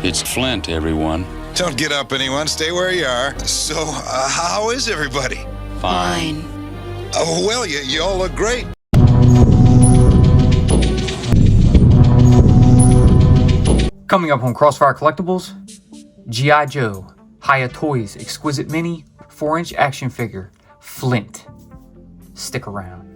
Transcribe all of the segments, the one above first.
It's Flint, everyone. Don't get up, anyone. Stay where you are. So, how is everybody? Fine. Oh, well, you all look great. Coming up on Crossfire Collectibles, G.I. Joe, Hiya Toys, Exquisite Mini 4-inch action figure, Flint. Stick around.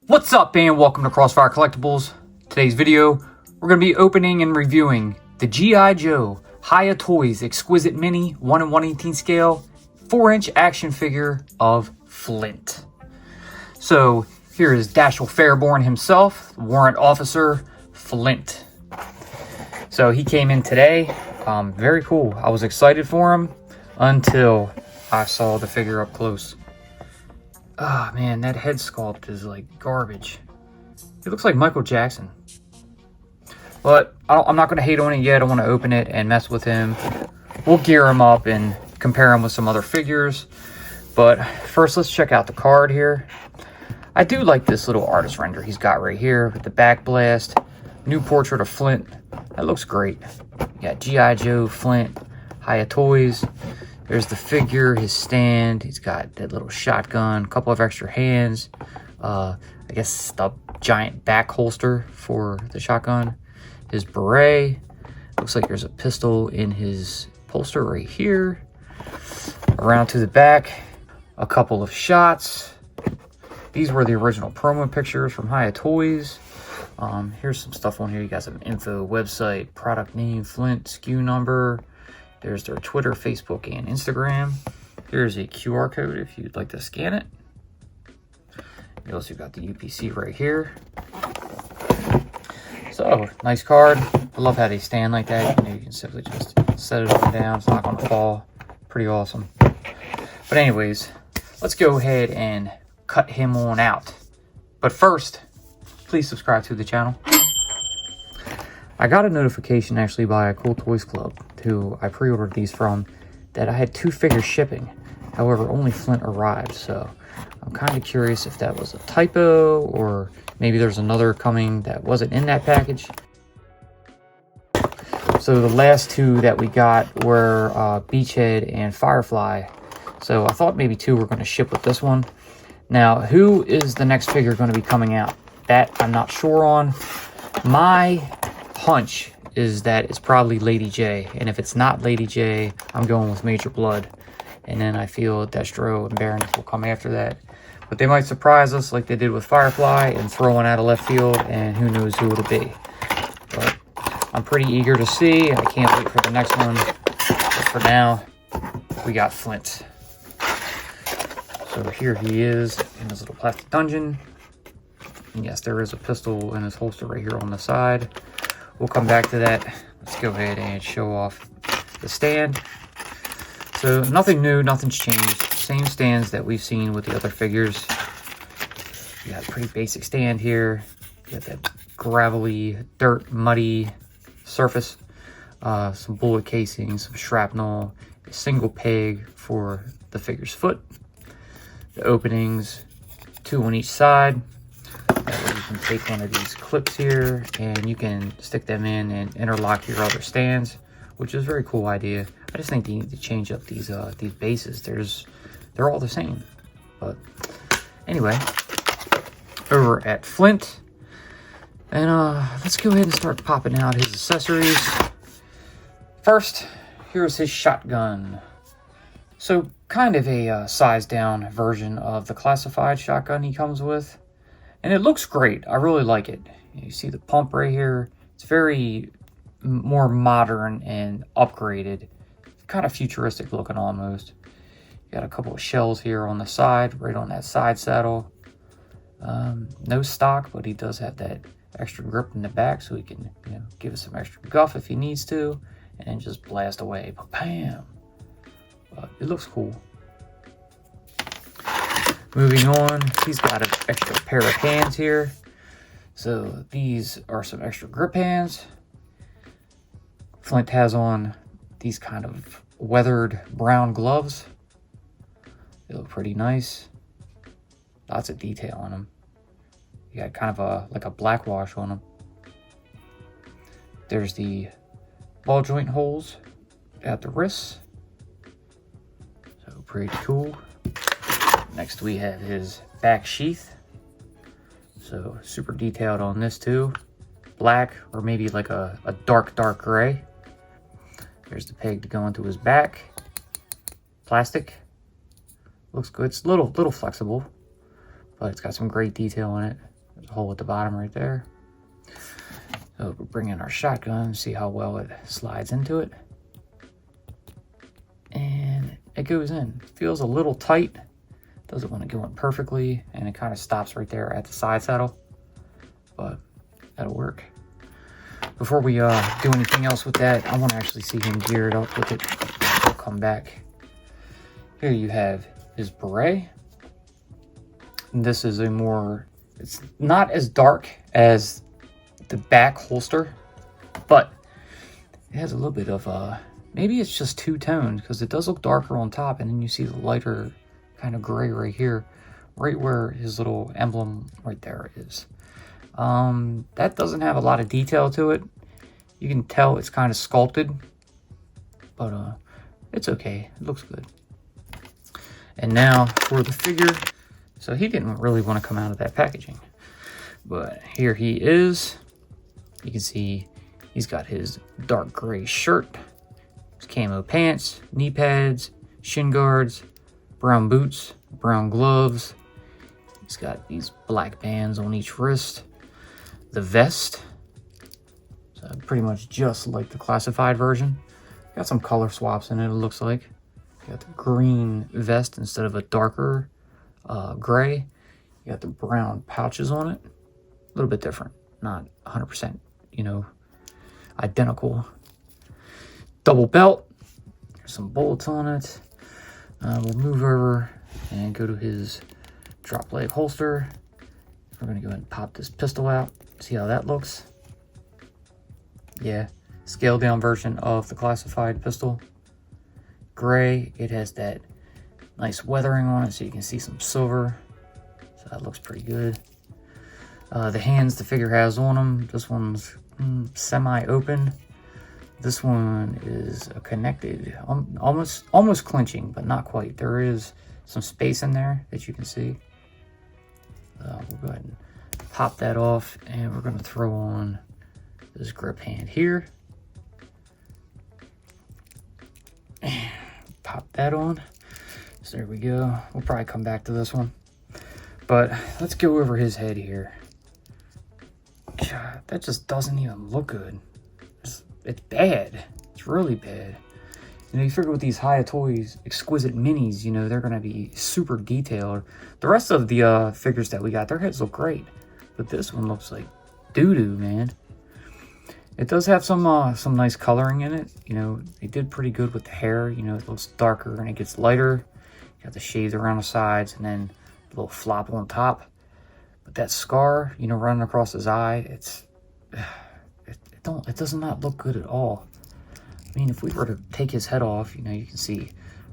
What's up, and welcome to Crossfire Collectibles. Today's video, we're going to be opening and reviewing the G.I. Joe, Hiya Toys, Exquisite Mini 1 1/18 scale 4-inch action figure of Flint. So here is Dashiell Fairborn himself, warrant officer Flint. So he came in today. Very cool. I was excited for him until I saw the figure up close. Ah, man, that head sculpt is like garbage. He looks like Michael Jackson. But I'm not going to hate on it yet. I want to open it and mess with him. We'll gear him up and compare him with some other figures. But first, let's check out the card here. I do like this little artist render he's got right here with the back blast. New portrait of Flint. That looks great. You got G.I. Joe, Flint, Hiya Toys. There's the figure, his stand. He's got that little shotgun, a couple of extra hands. I guess the giant back holster for the shotgun. His beret. Looks like there's a pistol in his holster right here. Around to the back, a couple of shots. These were the original promo pictures from Hiya Toys. Here's some stuff on here. You got some info, website, product name, Flint, SKU number. There's their Twitter, Facebook, and Instagram. Here's a QR code if you'd like to scan it. You also got the UPC right here. So, nice card. I love how they stand like that. You can simply just set it up and down. It's not going to fall. Pretty awesome. But anyways, let's go ahead and cut him on out. But first, please subscribe to the channel. I got a notification actually by a Cool Toys Club, who I pre-ordered these from, that I had 2 figures shipping. However, only Flint arrived, so I'm kind of curious if that was a typo, or maybe there's another coming that wasn't in that package. So the last 2 that we got were Beachhead and Firefly. So I thought maybe 2 were going to ship with this one. Now, who is the next figure going to be coming out? That I'm not sure on. My hunch is that it's probably Lady J. And if it's not Lady J, I'm going with Major Blood. And then I feel Destro and Baroness will come after that. But they might surprise us like they did with Firefly and throw one out of left field, and who knows who it'll be. But I'm pretty eager to see. I can't wait for the next one. But for now, we got Flint. So here he is in his little plastic dungeon. And yes, there is a pistol in his holster right here on the side. We'll come back to that. Let's go ahead and show off the stand. So nothing new, nothing's changed. Same stands that we've seen with the other figures. You got a pretty basic stand here. You got that gravelly, dirt, muddy surface. Some bullet casings, some shrapnel, a single peg for the figure's foot. The openings, 2 on each side. That way you can take one of these clips here and you can stick them in and interlock your other stands, which is a very cool idea. I just think you need to change up these bases. They're all the same. But anyway, over at Flint, and let's go ahead and start popping out his accessories. First, here's his shotgun. So kind of a sized down version of the classified shotgun he comes with. And it looks great. I really like it. You see the pump right here. It's very more modern and upgraded. Kind of futuristic looking almost. You got a couple of shells here on the side, right on that side saddle. No stock, but he does have that extra grip in the back, so he can, give us some extra guff if he needs to, and then just blast away. Bam! But it looks cool. Moving on, he's got an extra pair of hands here. So these are some extra grip hands. Flint has on these kind of weathered brown gloves. They look pretty nice. Lots of detail on them. You got kind of like a black wash on them. There's the ball joint holes at the wrists. So pretty cool. Next we have his back sheath. So super detailed on this too. Black or maybe like a dark gray. There's the peg to go into his back. Plastic. Looks good. It's a little flexible, but it's got some great detail on it. There's a hole at the bottom right there. So we'll bring in our shotgun and see how well it slides into it. And it goes in. Feels a little tight. Doesn't want to go in perfectly, and it kind of stops right there at the side saddle, but that'll work. Before we do anything else with that, I want to actually see him geared up with it. We'll come back. Here you have his beret. And this is it's not as dark as the back holster, but it has a little bit of maybe it's just two-toned, because it does look darker on top, and then you see the lighter kind of gray right here, right where his little emblem right there is. That doesn't have a lot of detail to it. You can tell it's kind of sculpted, but it's okay. It looks good. And now for the figure. So he didn't really want to come out of that packaging, but here he is. You can see he's got his dark gray shirt, his camo pants, knee pads, shin guards, brown boots, brown gloves. He's got these black bands on each wrist. The vest, so pretty much just like the classified version. Got some color swaps in it, it looks like. Got the green vest instead of a darker gray. You got the brown pouches on it. A little bit different, not 100%, identical. Double belt. There's some bullets on it. We'll move over and go to his drop leg holster. We're going to go ahead and pop this pistol out. See how that looks. Yeah, scaled down version of the classified pistol. Gray. It has that nice weathering on it, so you can see some silver. So that looks pretty good. The hands the figure has on them. This one's semi-open. This one is connected, almost clinching, but not quite. There is some space in there that you can see. We'll go ahead and pop that off, and we're going to throw on this grip hand here. Pop that on. So there we go. We'll probably come back to this one, but let's go over his head here. God, that just doesn't even look good. It's bad. It's really bad. You figure with these Hiya Toys Exquisite Minis, they're going to be super detailed. The rest of the figures that we got, their heads look great. But this one looks like doo-doo, man. It does have some nice coloring in it. They did pretty good with the hair. It looks darker and it gets lighter. You got the shades around the sides and then the little flop on top. But that scar, running across his eye, it does not look good at all. I mean, if we were to take his head off, you can see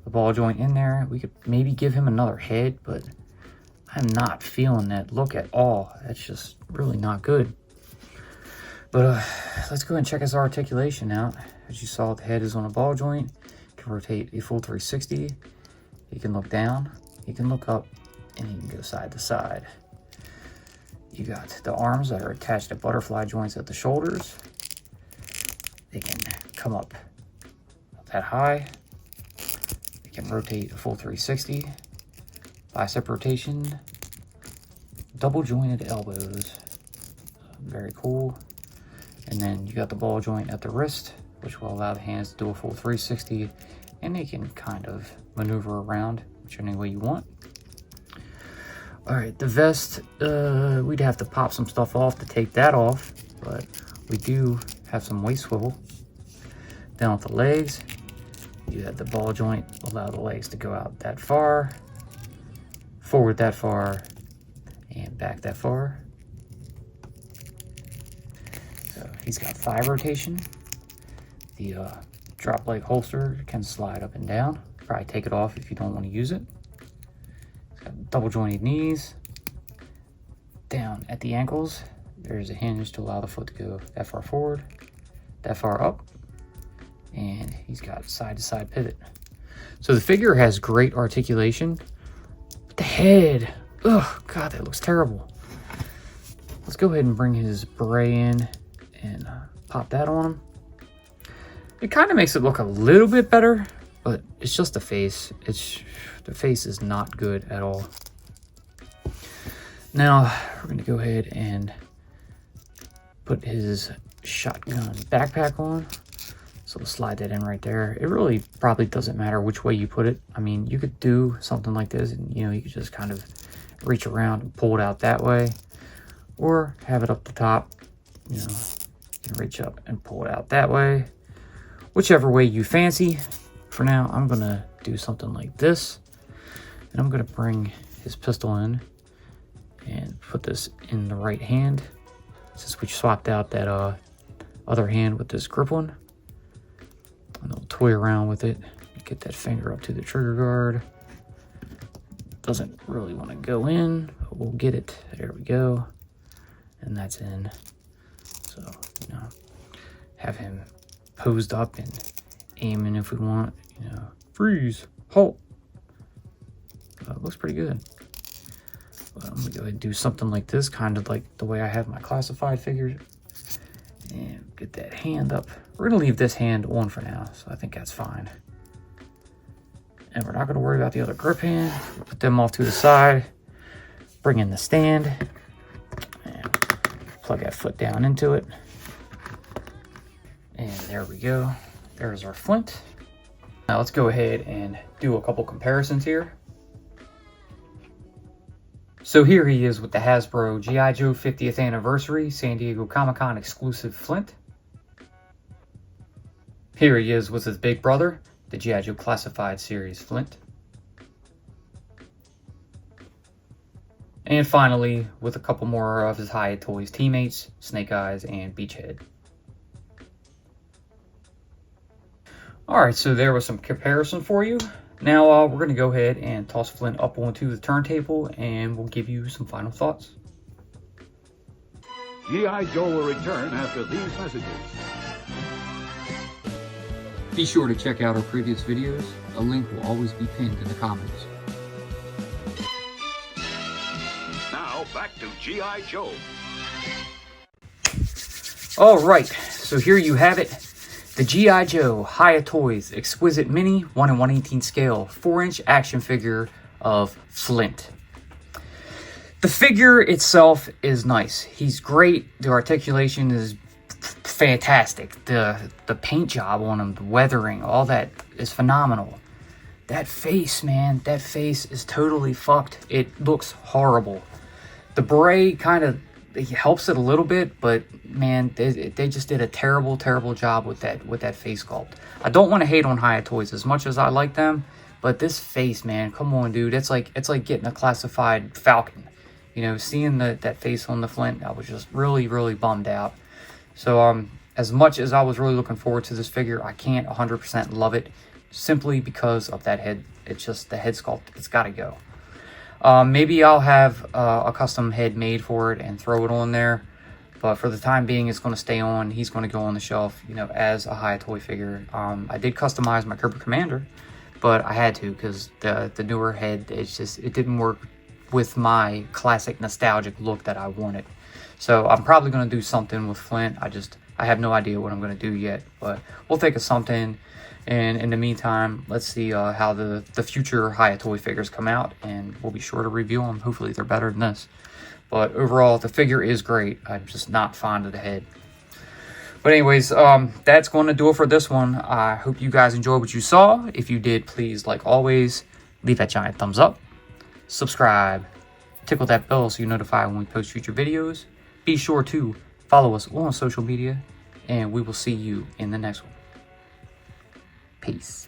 the ball joint in there. We could maybe give him another head, but I'm not feeling that look at all. That's just really not good. But let's go and check his articulation out. As you saw, the head is on a ball joint. You can rotate a full 360. You can look down, you can look up, and you can go side to side. You got the arms that are attached to butterfly joints at the shoulders. They can come up that high. They can rotate a full 360. Bicep rotation. Double jointed elbows. Very cool. And then you got the ball joint at the wrist, which will allow the hands to do a full 360. And they can kind of maneuver around whichever way you want. Alright, the vest, we'd have to pop some stuff off to take that off, but we do have some waist swivel. Down at the legs, you have the ball joint, allow the legs to go out that far, forward that far, and back that far. So he's got thigh rotation. The drop leg holster can slide up and down. Probably take it off if you don't want to use it. Got double jointed knees. Down at the ankles, there's a hinge to allow the foot to go that far forward, that far up. And he's got side to side pivot. So the figure has great articulation. But the head, oh God, that looks terrible. Let's go ahead and bring his beret in and pop that on him. It kind of makes it look a little bit better, but it's just the face. The face is not good at all. Now we're gonna go ahead and put his shotgun backpack on. So we'll slide that in right there. It really probably doesn't matter which way you put it. I mean, you could do something like this and, you know, you could just kind of reach around and pull it out that way, or have it up the top, you know, and reach up and pull it out that way. Whichever way you fancy. For now, I'm gonna do something like this, and I'm gonna bring his pistol in and put this in the right hand, since we swapped out that other hand with this grip one. And I'll toy around with it, get that finger up to the trigger guard. Doesn't really want to go in, but we'll get it. There we go. And that's in. So, you know, have him posed up and aiming if we want, you know, freeze, halt. It looks pretty good. But I'm gonna go ahead and do something like this, kind of like the way I have my classified figures. And get that hand up. We're gonna leave this hand on for now, so I think that's fine. And we're not gonna worry about the other grip hand. We'll put them off to the side. Bring in the stand. And plug that foot down into it. And there we go. There's our Flint. Now let's go ahead and do a couple comparisons here. So here he is with the Hasbro G.I. Joe 50th Anniversary San Diego Comic-Con exclusive Flint. Here he is with his big brother, the G.I. Joe Classified Series Flint. And finally, with a couple more of his Hiya Toys teammates, Snake Eyes and Beachhead. Alright, so there was some comparison for you. Now we're going to go ahead and toss Flint up onto the turntable and we'll give you some final thoughts. G.I. Joe will return after these messages. Be sure to check out our previous videos. A link will always be pinned in the comments. Now back to G.I. Joe. Alright, so here you have it. The G.I. Joe Hiya Toys Exquisite Mini 1 in 1/18 scale 4-inch action figure of Flint. The figure itself is nice. He's great. The articulation is fantastic. The paint job on him, the weathering, all that is phenomenal. That face, man, that face is totally fucked. It looks horrible. The beret kind of helps it a little bit, but man, they just did a terrible job with that face sculpt. I don't want to hate on Hiya Toys as much as I like them, but this face, man, come on, dude. It's like getting a classified Falcon. You know, seeing that face on the Flint, I was just really bummed out. So as much as I was really looking forward to this figure, I can't 100% love it simply because of that head. It's just the head sculpt. It's got to go. Maybe I'll have a custom head made for it and throw it on there. But for the time being, it's going to stay on. He's going to go on the shelf, you know, as a Hiya Toy figure. I did customize my Cobra Commander, but I had to because the newer head, it didn't work with my classic nostalgic look that I wanted. So I'm probably going to do something with Flint. I have no idea what I'm going to do yet, but we'll think of something. And in the meantime, let's see how the future Hiya Toy figures come out, and we'll be sure to review them. Hopefully they're better than this. But overall, the figure is great. I'm just not fond of the head. But anyways, that's going to do it for this one. I hope you guys enjoyed what you saw. If you did, please, like always, leave that giant thumbs up. Subscribe. Tickle that bell so you're notified when we post future videos. Be sure to follow us on social media, and we will see you in the next one. Peace.